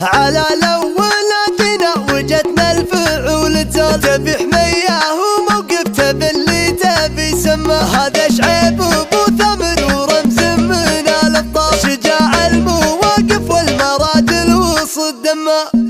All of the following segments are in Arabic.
على الأولاتنا وجدنا الفعول تزال، تبي حمياه وموقف تبي اللي تبي سما. هذا شعيب أبو ثمر ورمز من الأبطال، شجاع المواقف والمراجل وصد دمه.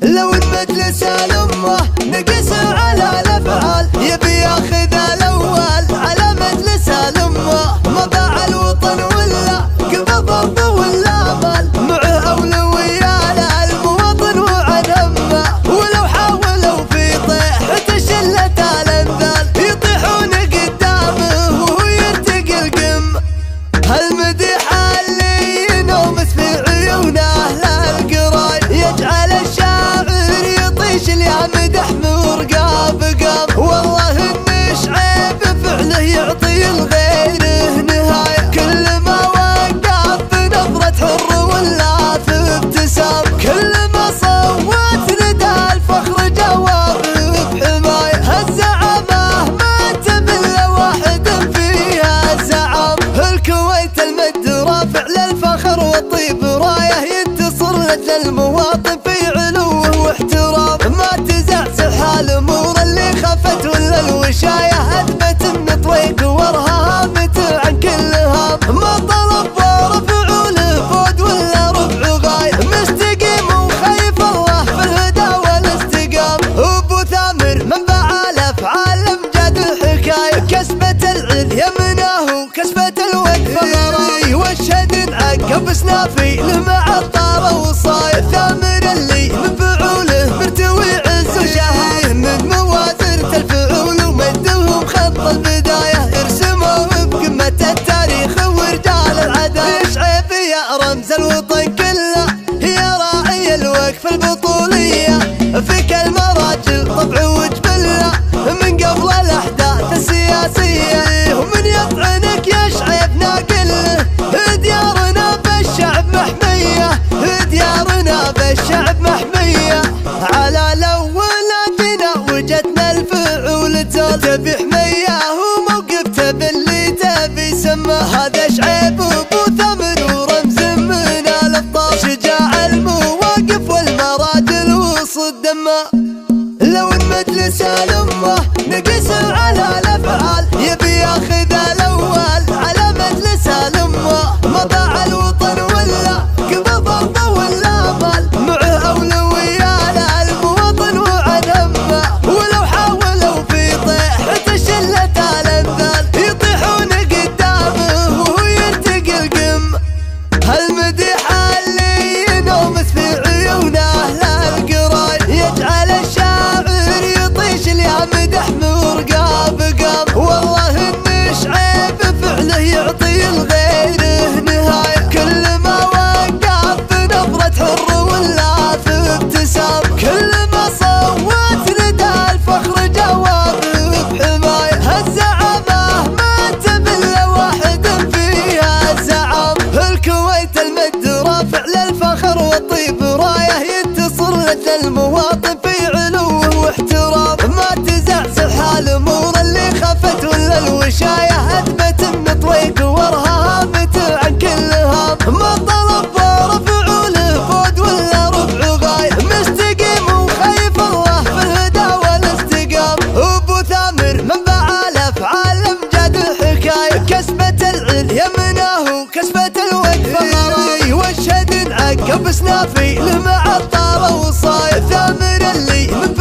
لو المجلس الأمة نقس على الأفعال، يبي ياخذ الأول على مجلس الأمة. ما باع الوطن ولا قبض ضرب ولا مال، معه أولوية للمواطن وعن همه. ولو حاولوا في طيحة شلة الأمثال، يطيحون قدامه وهو يرتقي القمة. هالمديح اللي ينومس في عيونه للقراي، يجعل يا مدح مرقاب قام. والله إن شعيب فعله يعطي لغيره نهاية، كل ما وقف بنظرة حر ولا في ابتسام، كل ما صوت ندى الفخر جواب بحماية. هالزعامة ما تبل واحد فيها زعام، الكويت المجد رافع للفخر والطيب رايه، ينتصر لأجل المواطن في علوه واحترام. ما تزعزع الامور اللي خفت ولا الوشايه، اثبت ان طريق ورهامت عن كل هام. ما طلب ورفعوله فود ولا ربع غايه، مستقيم وخايف الله في الهدى والاستقام. ابو ثامر منبع الافعال امجاد الحكايه، كسبة العذ يمناه كسبة الوقفه. واشهد عقب سنافي له مع الطاره وصايا، ثامر اللي من فعوله مرتوي عز وشهايه، من موازرة الفعول ومدهم خط البدايه. ارسموه بقمة التاريخ ورجال العداله، شعيب يا رمز الوطن كله، يا راعي الوقف البطوليه. فيك المراجل طبع وجبله من قبل الاحداث السياسيه، ومن يطعنك يا شعيب ناقله. ديارنا بالشعب محميه، ديارنا بالشعب محميه. على الأولاتنا وجدنا الفعول تزال، تبي حمياه وموقف تبي اللي تبي سما. هذا شعيب أبو ثمر ورمز من الأبطال، شجاع المواقف والمراجل وصد دمه. لو المجلس الأمة نقس على الأفعال، يبي ياخذ الأول على مجلس الأمة. ما باع الوطن ولا قبض ضرب ولا مال، معه أولوية للمواطن وعن همه. ولو حاولوا في طيحة شلة الأمثال، يطيحون قدامه وهو يرتقي القمة. هالمديح اللي ينومس في عيونه للقراي، يجعل الشاعر يطيش يا مدح مرقاب قام. والله إن شعيب فعله يعطي لغيره نهاية، كل ما وقف بنظرة حر ولا في ابتسام، كل ما صوت ندى الفخر جواب بحماية. هالزعامة ما تبل واحد فيها زعام، الكويت المجد رافع للفخر والطيب رايه، ينتصر لأجل المواطن في علوه واحترام. ما تزعزع الامور اللي خفت ولا الوشايه، اثبت ان طريق ورهامت عن كل هام. ما طلب ورفعوله فود ولا ربع غايه، مستقيم وخايف الله في الهدى والاستقام. ابو ثامر منبع الافعال امجاد الحكايه، كسبة العذ يمناه كسبة الوقفه. واشهد عقب سنافي له مع الطاره وصايا، ثامر اللي من